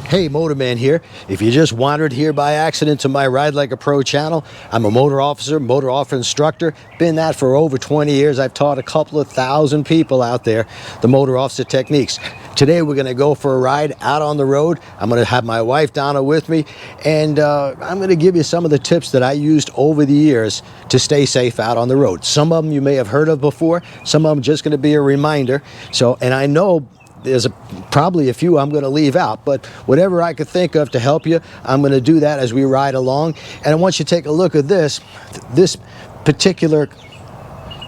Hey, Motorman here. If you just wandered here by accident to my Ride Like a Pro channel, I'm a motor officer, motor off instructor. Been that for over 20 years. I've taught a couple of thousand people out there the motor officer techniques. Today we're going to go for a ride out on the road. I'm going to have my wife Donna with me, and I'm going to give you some of the tips that I used over the years to stay safe out on the road. Some of them you may have heard of before. Some of them just going to be a reminder. And I know there's probably a few I'm going to leave out, but whatever I could think of to help you, I'm going to do that as we ride along. And I want you to take a look at this particular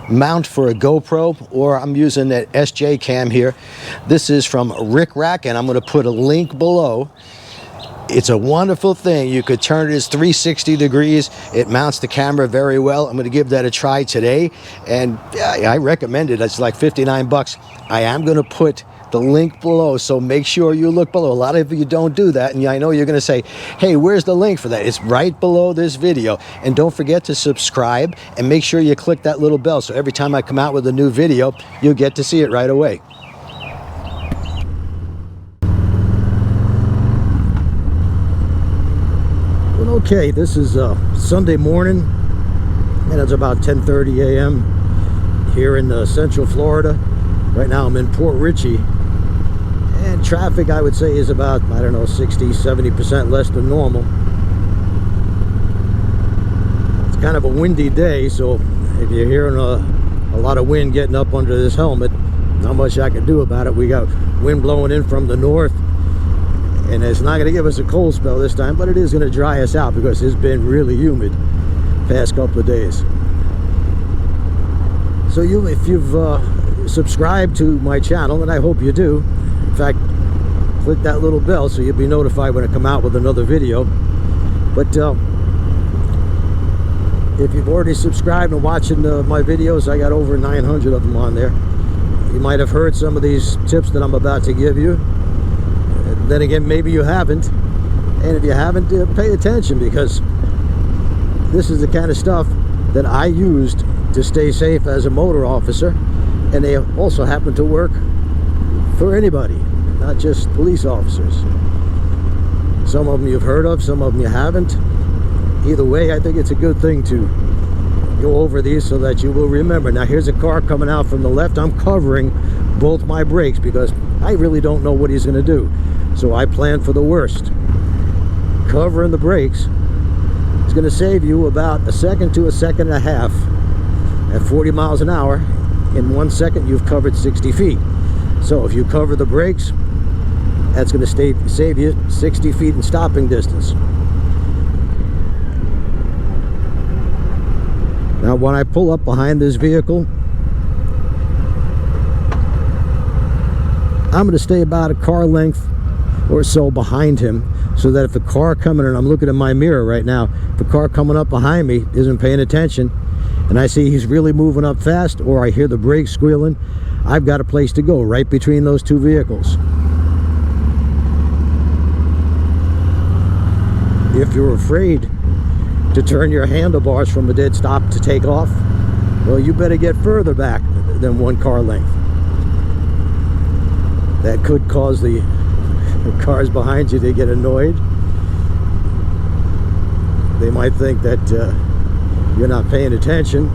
mount for a GoPro, or I'm using that SJ cam here. This is from Rick Rack, and I'm going to put a link below. It's a wonderful thing. You could turn it as 360 degrees. It mounts the camera very well. I'm going to give that a try today, and I recommend it. It's like 59 bucks. I am going to put the link below, so make sure you look below. A lot of you don't do that, and I know you're going to say, hey, where's the link for that? It's right below this video. And don't forget to subscribe, and make sure you click that little bell, so every time I come out with a new video, you'll get to see it right away. Well, okay, this is Sunday morning, and it's about 10:30 a.m. here in Central Florida. Right now I'm in Port Richey, and traffic, I would say, is about, I don't know, 60-70% less than normal. It's kind of a windy day, so if you're hearing a lot of wind getting up under this helmet, not much I can do about it. We got wind blowing in from the north, and it's not going to give us a cold spell this time, but it is going to dry us out because it's been really humid past couple of days. So if you've subscribe to my channel, and I hope you do. In fact, click that little bell so you'll be notified when I come out with another video. But if you've already subscribed and watching my videos, I got over 900 of them on there. You might have heard some of these tips that I'm about to give you. Then again, maybe you haven't, and if you haven't, pay attention, because this is the kind of stuff that I used to stay safe as a motor officer. And they also happen to work for anybody, not just police officers. Some of them you've heard of, some of them you haven't. Either way, I think it's a good thing to go over these so that you will remember. Now, here's a car coming out from the left. I'm covering both my brakes because I really don't know what he's going to do. So I plan for the worst. Covering the brakes is going to save you about a second to a second and a half at 40 miles an hour. In 1 second, you've covered 60 feet. So if you cover the brakes, that's going to save you 60 feet in stopping distance. Now, when I pull up behind this vehicle, I'm going to stay about a car length or so behind him, so that if a car coming, and I'm looking at my mirror right now, if a car coming up behind me isn't paying attention, and I see he's really moving up fast, or I hear the brakes squealing, I've got a place to go right between those two vehicles. If you're afraid to turn your handlebars from a dead stop to take off, well, you better get further back than one car length. That could cause the cars behind you to get annoyed. They might think that you're not paying attention.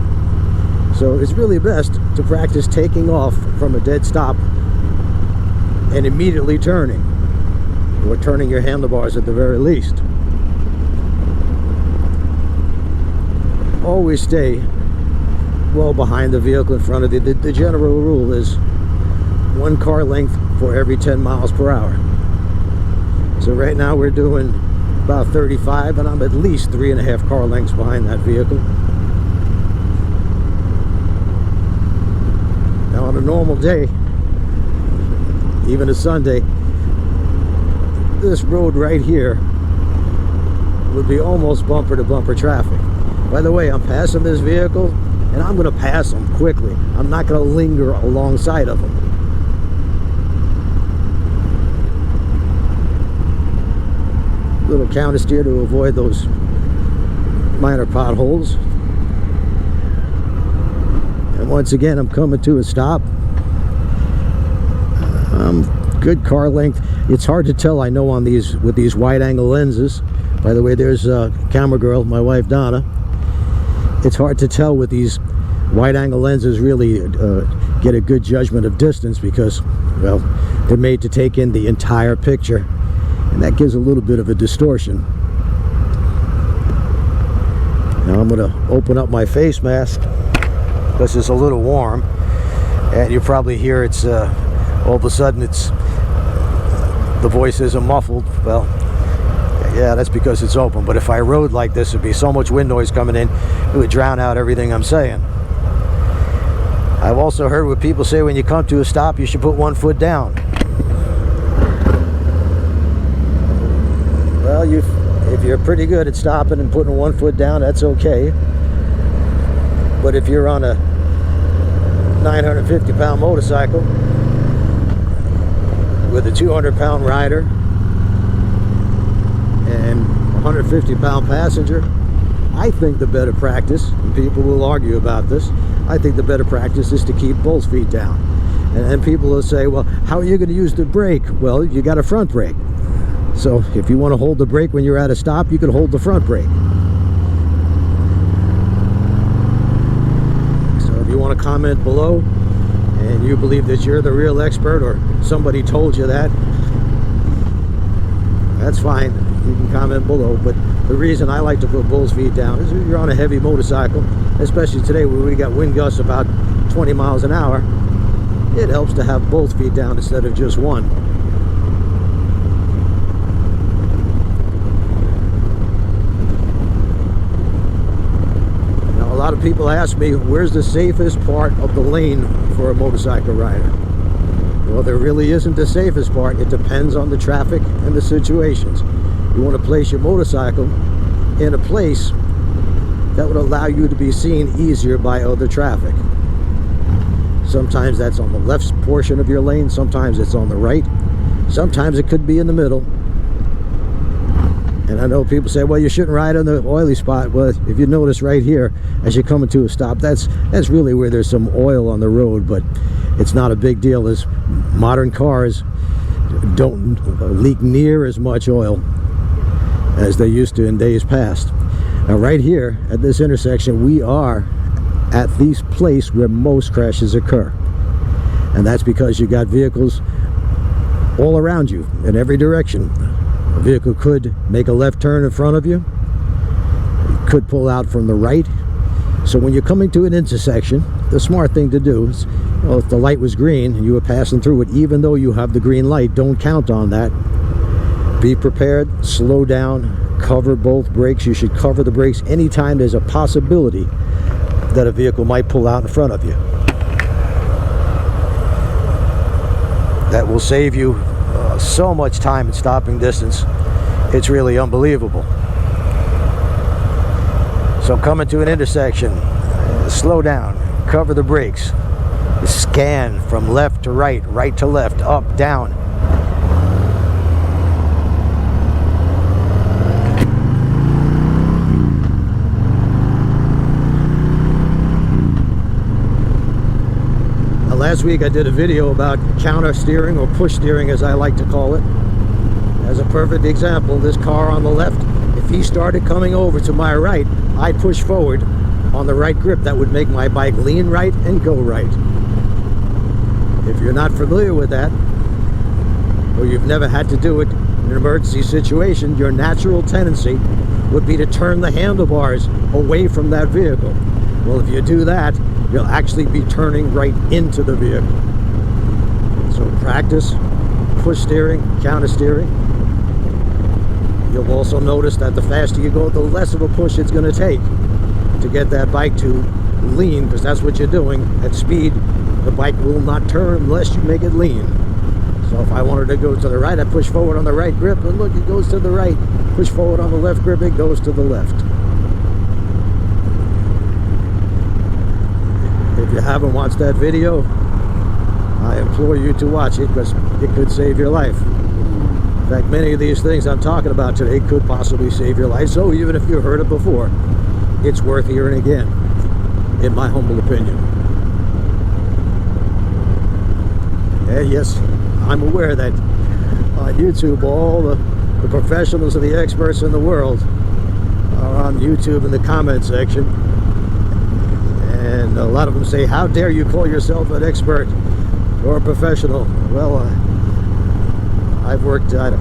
So it's really best to practice taking off from a dead stop and immediately turning, or turning your handlebars at the very least. Always stay well behind the vehicle in front of you. The general rule is one car length for every 10 miles per hour. So right now we're doing about 35, and I'm at least 3.5 car lengths behind that vehicle. Now, on a normal day, even a Sunday, this road right here would be almost bumper to bumper traffic. By the way, I'm passing this vehicle, and I'm going to pass them quickly. I'm not going to linger alongside of them. Little countersteer to avoid those minor potholes. And once again, I'm coming to a stop. I'm good car length. It's hard to tell, I know, on these with these wide angle lenses. By the way, there's camera girl, my wife Donna. It's hard to tell with these wide angle lenses really get a good judgment of distance, because, well, they're made to take in the entire picture, and that gives a little bit of a distortion. Now I'm going to open up my face mask because it's a little warm, and you probably hear it's all of a sudden it's the voice isn't muffled. Well, yeah, that's because it's open. But if I rode like this, it'd be so much wind noise coming in, it would drown out everything I'm saying. I've also heard what people say, when you come to a stop, you should put one foot down. Well, if you're pretty good at stopping and putting one foot down, that's okay. But if you're on a 950-pound motorcycle with a 200-pound rider and 150-pound passenger, I think the better practice, and people will argue about this, I think the better practice is to keep both feet down. And then people will say, well, how are you going to use the brake? Well, you got a front brake. So if you want to hold the brake when you're at a stop, you can hold the front brake. So if you want to comment below and you believe that you're the real expert, or somebody told you that, that's fine. You can comment below. But the reason I like to put both feet down is if you're on a heavy motorcycle, especially today where we got wind gusts about 20 miles an hour, it helps to have both feet down instead of just one. Now, a lot of people ask me, where's the safest part of the lane for a motorcycle rider? Well, there really isn't the safest part. It depends on the traffic and the situations. You want to place your motorcycle in a place that would allow you to be seen easier by other traffic. Sometimes that's on the left portion of your lane, sometimes it's on the right, sometimes it could be in the middle. And I know people say, well, you shouldn't ride on the oily spot. Well, if you notice right here, as you come into a stop, that's really where there's some oil on the road, but it's not a big deal, as modern cars don't leak near as much oil as they used to in days past. Now right here at this intersection, we are at the place where most crashes occur, and that's because you got vehicles all around you in every direction. A vehicle could make a left turn in front of you, it could pull out from the right. So when you're coming to an intersection, the smart thing to do is, well, if the light was green and you were passing through it, even though you have the green light, don't count on that. Be prepared, slow down, cover both brakes. You should cover the brakes anytime there's a possibility that a vehicle might pull out in front of you. That will save you so much time in stopping distance. It's really unbelievable. So coming to an intersection, slow down, cover the brakes, scan from left to right, right to left, up, down. Now, last week I did a video about counter steering, or push steering as I like to call it. As a perfect example, this car on the left, if he started coming over to my right, I'd push forward on the right grip. That would make my bike lean right and go right. If you're not familiar with that, or you've never had to do it in an emergency situation, your natural tendency would be to turn the handlebars away from that vehicle. Well, if you do that, you'll actually be turning right into the vehicle. So practice push steering, counter steering. You'll also notice that the faster you go, the less of a push it's going to take to get that bike to lean, because that's what you're doing. At speed, the bike will not turn unless you make it lean. So if I wanted to go to the right, I push forward on the right grip, and look, it goes to the right. Push forward on the left grip, it goes to the left. If you haven't watched that video, I implore you to watch it, because it could save your life. In fact, many of these things I'm talking about today could possibly save your life. So even if you've heard it before, it's worth hearing again, in my humble opinion. Yes, I'm aware that on YouTube, all the professionals and the experts in the world are on YouTube in the comment section. And a lot of them say, how dare you call yourself an expert or a professional? Well, I've worked a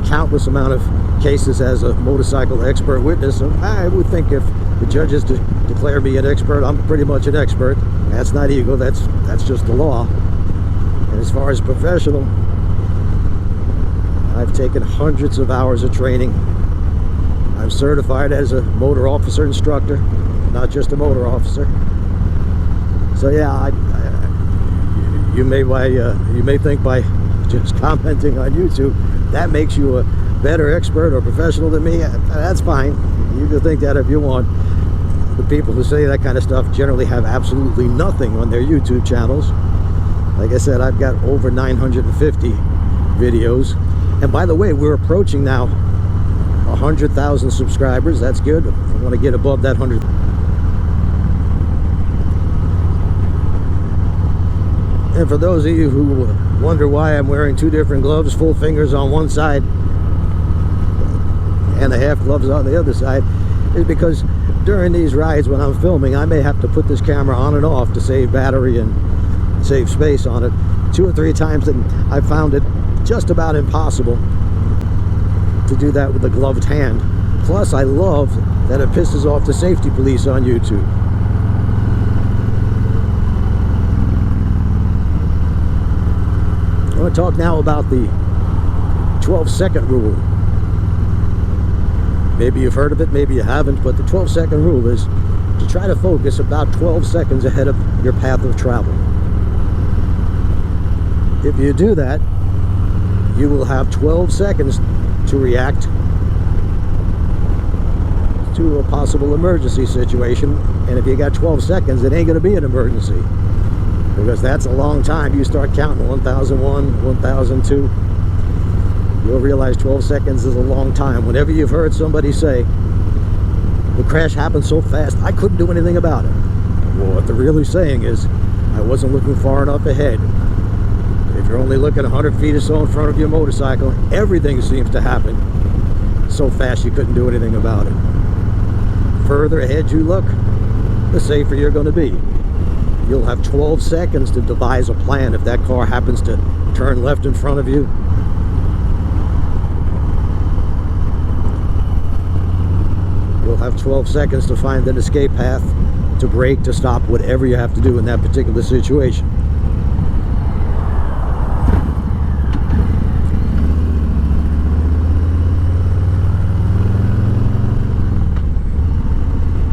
countless amount of cases as a motorcycle expert witness, so I would think if the judges declare me an expert, I'm pretty much an expert. That's not ego, that's just the law. And as far as professional, I've taken hundreds of hours of training. I'm certified as a motor officer instructor, not just a motor officer. So yeah, you may think by just commenting on YouTube that makes you a better expert or professional than me. That's fine. You can think that if you want. The people who say that kind of stuff generally have absolutely nothing on their YouTube channels. Like I said, I've got over 950 videos. And by the way, we're approaching now 100,000 subscribers. That's good. I want to get above that 100. And for those of you who wonder why I'm wearing two different gloves, full fingers on one side and the half gloves on the other side, is because during these rides when I'm filming, I may have to put this camera on and off to save battery and save space on it. 2 or 3 times, and I found it just about impossible to do that with a gloved hand. Plus, I love that it pisses off the safety police on YouTube. I want to talk now about the 12-second rule. Maybe you've heard of it, maybe you haven't, but the 12-second rule is to try to focus about 12 seconds ahead of your path of travel. If you do that, you will have 12 seconds to react to a possible emergency situation. And if you got 12 seconds, it ain't going to be an emergency, because that's a long time. You start counting 1001, 1002, you'll realize 12 seconds is a long time. Whenever you've heard somebody say, the crash happened so fast, I couldn't do anything about it. Well, what they're really saying is, I wasn't looking far enough ahead. If you're only looking 100 feet or so in front of your motorcycle, everything seems to happen so fast you couldn't do anything about it. Further ahead you look, the safer you're going to be. You'll have 12 seconds to devise a plan if that car happens to turn left in front of you. You'll have 12 seconds to find an escape path, to brake, to stop, whatever you have to do in that particular situation.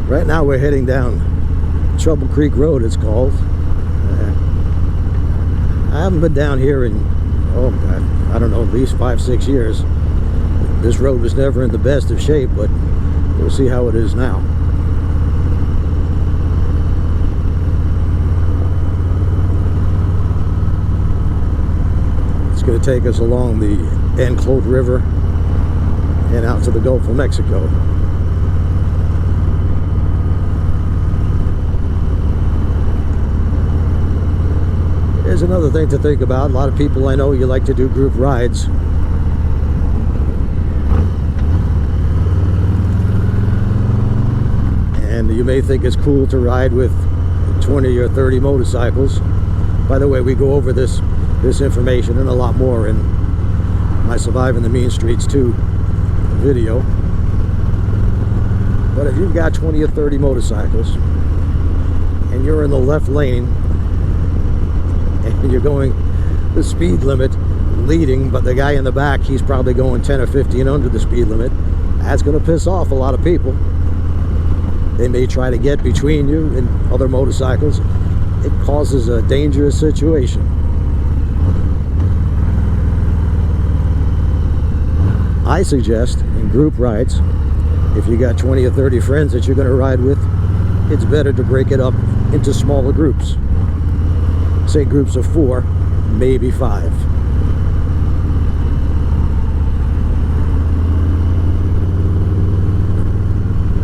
Right now we're heading down Trouble Creek Road, it's called. I haven't been down here in, oh God, I don't know, at least 5-6 years. This road was never in the best of shape, but we'll see how it is now. It's going to take us along the Enclosed River and out to the Gulf of Mexico. Here's another thing to think about. A lot of people I know, you like to do group rides. And you may think it's cool to ride with 20 or 30 motorcycles. By the way, we go over this information and a lot more in my Surviving the Mean Streets 2 video. But if you've got 20 or 30 motorcycles and you're in the left lane and you're going the speed limit leading, but the guy in the back, he's probably going 10 or 15 under the speed limit, that's going to piss off a lot of people. They may try to get between you and other motorcycles. It causes a dangerous situation. I suggest in group rides, if you got 20 or 30 friends that you're going to ride with, it's better to break it up into smaller groups. Say groups of 4, maybe 5.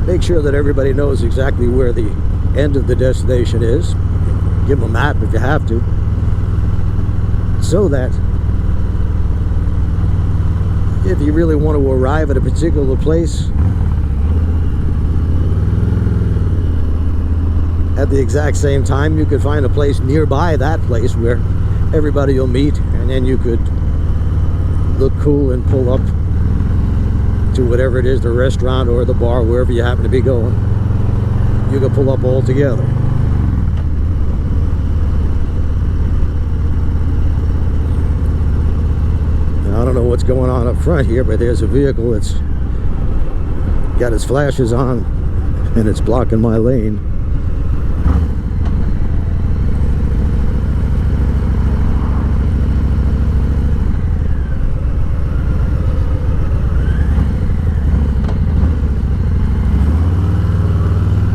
Make sure that everybody knows exactly where the end of the destination is. Give them a map if you have to, so that if you really want to arrive at a particular place at the exact same time, you could find a place nearby that place where everybody will meet, and then you could look cool and pull up to whatever it is, the restaurant or the bar, wherever you happen to be going. You can pull up all together. Now, I don't know what's going on up front here, but there's a vehicle that's got its flashes on and it's blocking my lane.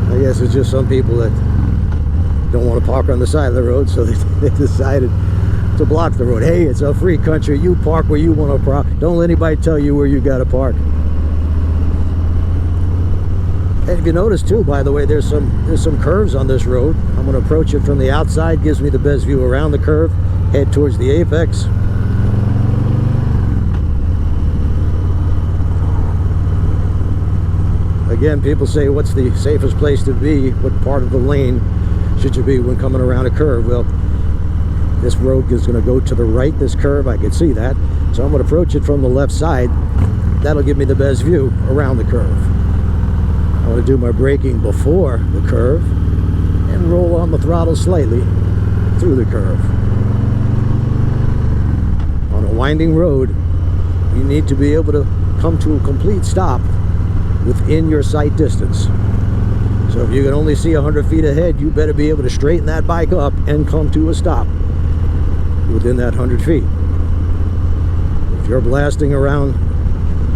I guess it's just some people that don't want to park on the side of the road, so they decided to block the road. Hey, it's a free country. You park where you want to park. Don't let anybody tell you where you got to park. And if you notice too, by the way, there's some curves on this road. I'm going to approach it from the outside. Gives me the best view around the curve. Head towards the apex. Again, people say, what's the safest place to be? What part of the lane should you be when coming around a curve? Well, this road is going to go to the right, this curve. I can see that. So I'm going to approach it from the left side. That'll give me the best view around the curve. I want to do my braking before the curve and roll on the throttle slightly through the curve. On a winding road, you need to be able to come to a complete stop within your sight distance. So if you can only see 100 feet ahead, you better be able to straighten that bike up and come to a stop within that 100 feet. If you're blasting around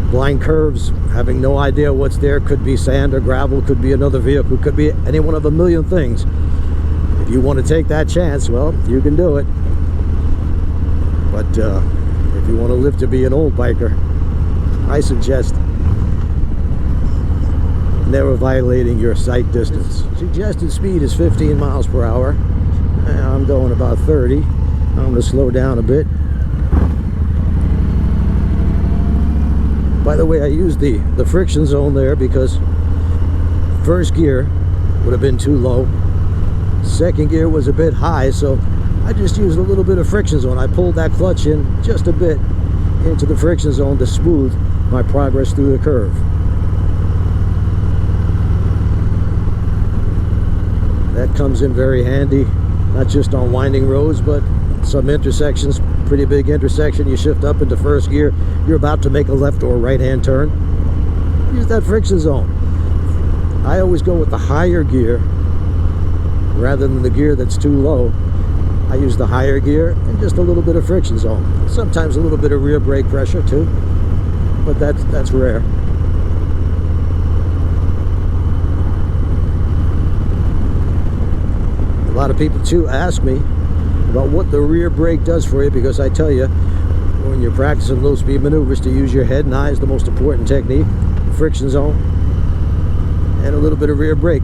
blind curves, having no idea what's there, could be sand or gravel, could be another vehicle, could be any one of a million things. If you want to take that chance, well, you can do it. But if you want to live to be an old biker, I suggest never violating your sight distance. Suggested speed is 15 miles per hour. I'm going about 30. I'm going to slow down a bit. By the way, I used the friction zone there because first gear would have been too low. Second gear was a bit high, so I just used a little bit of friction zone. I pulled that clutch in just a bit into the friction zone to smooth my progress through the curve. That comes in very handy, not just on winding roads, but some intersections. Pretty big intersection, you shift up into first gear, you're about to make a left or right hand turn, use that friction zone. I always go with the higher gear rather than the gear that's too low. I use the higher gear and just a little bit of friction zone. Sometimes a little bit of rear brake pressure too, but that's rare. A lot of people too ask me about what the rear brake does for you, because I tell you, when you're practicing low speed maneuvers, to use your head and eyes, the most important technique. Friction zone and a little bit of rear brake.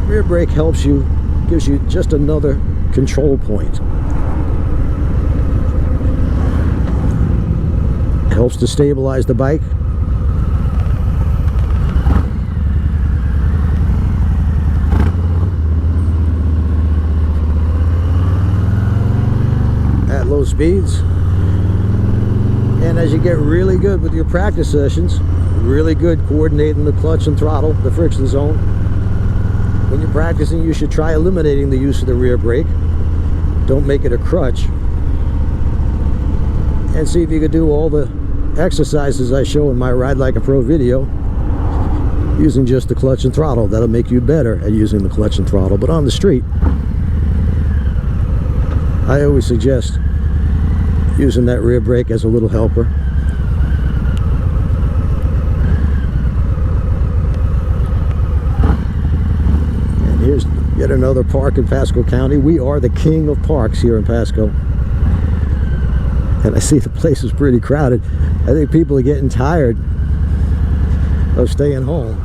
Rear brake helps you, gives you just another control point. Helps to stabilize the bike. Low speeds, and as you get really good with your practice sessions, really good coordinating the clutch and throttle, the friction zone, when you're practicing, you should try eliminating the use of the rear brake. Don't make it a crutch, and see if you can do all the exercises I show in my Ride Like a Pro video using just the clutch and throttle. That'll make you better at using the clutch and throttle. But on the street, I always suggest using that rear brake as a little helper. And here's yet another park in Pasco County. We are the king of parks here in Pasco. And I see the place is pretty crowded. I think people are getting tired of staying home.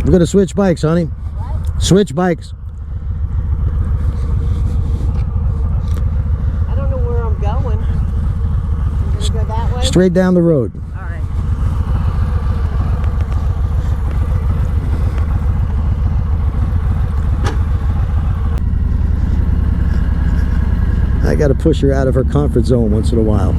We're gonna switch bikes, honey. What? Switch bikes. Can we go that way? Straight down the road. All right. I got to push her out of her comfort zone once in a while.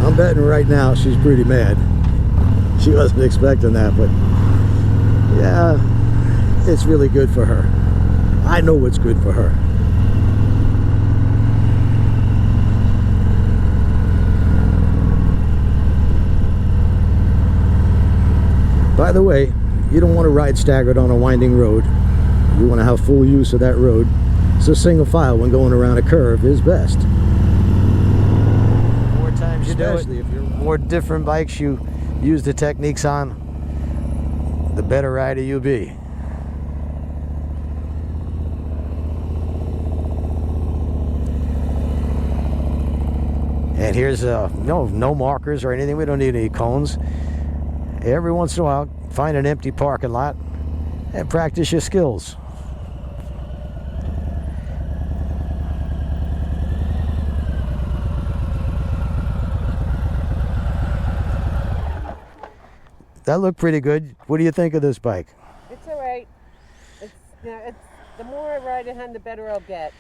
I'm betting right now she's pretty mad. She wasn't expecting that, but yeah, it's really good for her. I know what's good for her. By the way, you don't want to ride staggered on a winding road. You want to have full use of that road. So single file when going around a curve is best. The more times you do it, if you're more different bikes you use the techniques on, the better rider you'll be. And here's no markers or anything. We don't need any cones. Every once in a while, find an empty parking lot and practice your skills. That looked pretty good. What do you think of this bike? It's all right. It's the more I ride it, the better I'll get.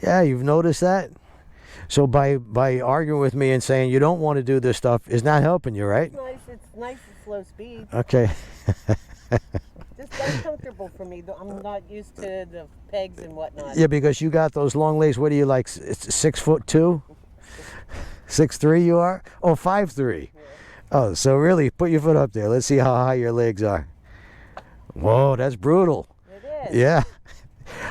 Yeah, you've noticed that? So by arguing with me and saying you don't want to do this stuff is not helping you, right? It's nice at slow speed. Okay. Just uncomfortable for me. I'm not used to the pegs and whatnot. Yeah, because you got those long legs. What do you like? 6'2"? 6'3" you are? Oh, 5'3". Yeah. Oh, so really, put your foot up there. Let's see how high your legs are. Whoa, that's brutal. It is. Yeah.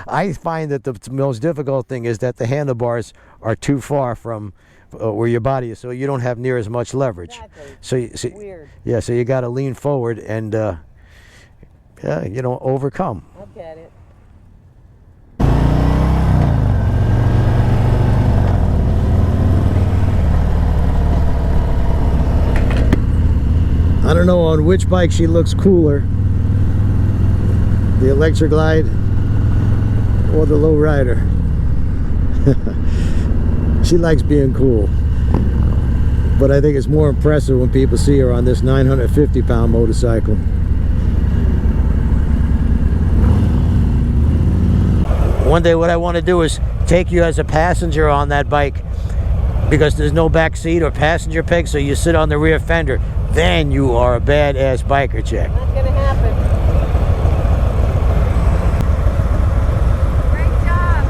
I find that the most difficult thing is that the handlebars are too far from where your body is, so you don't have near as much leverage. Exactly. So weird. Yeah, so you got to lean forward and yeah, overcome. I'll get it. I don't know on which bike she looks cooler, the Electra Glide or the Low Rider. She likes being cool, but I think it's more impressive when people see her on this 950-pound motorcycle. One day what I want to do is take you as a passenger on that bike, because there's no back seat or passenger peg, so you sit on the rear fender. Then you are a badass biker chick. Not gonna happen. Great job.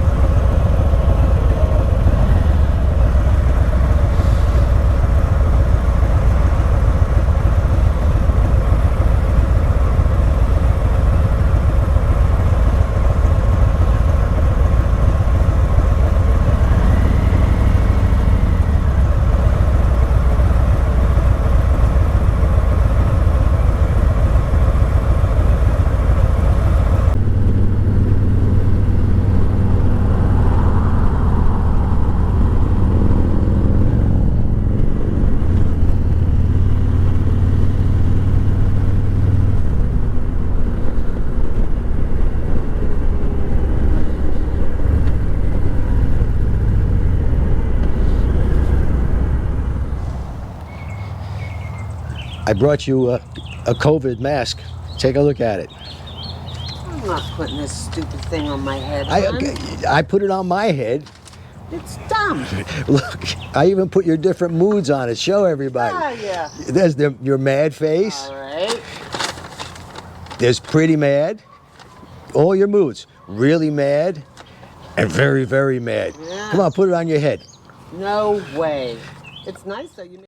I brought you a COVID mask. Take a look at it. I'm not putting this stupid thing on my head. I put it on my head. It's dumb. Look, I even put your different moods on it. Show everybody. Ah, yeah. There's your mad face. All right. There's pretty mad. All your moods. Really mad and very, very mad. Yeah. Come on, put it on your head. No way. It's nice though. You